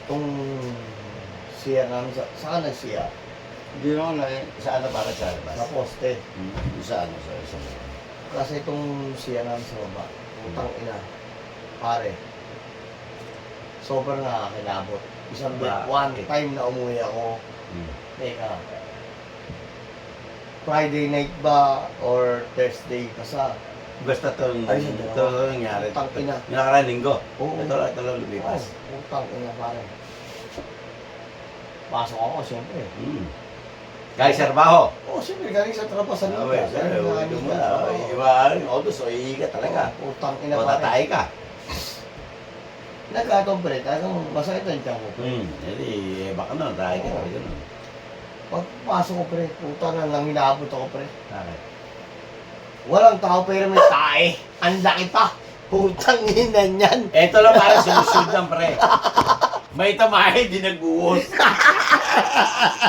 Itong siya namin, saan ang siya? Hindi naman na saan na para sa labas? Sa poste. Saan sa isang Kasi itong siya namin sa baba, utang ina, pare. Sobrang nakakilabot. Isang one time na umuwi ako, teka, Friday night ba or Thursday basta. Basta ito nangyari. Utang ina. Yung nakaraan linggo. Oo. Ito lang lumipas. Utang ina pare. Pasok ako siyempre. Kahit sa trabaho. Oo, siyempre galing sa trabaho sa Ah, Liga. sir, ito mo na. Iba, auto, so iiga talaga. Utang ina O pare. tatay ka. Nagkataon pre, talagang masakit ang tiyan ko. Hindi, baka na, tatay ka talaga nun. Pagpasok ko pre, puta na lang inaabot ako pre. Bakit? Walang tao pero may tae. Ang laki pa. Putang ina niyan. Ito lang para sumusunod ng pre. May tamahe, di nagbuhos.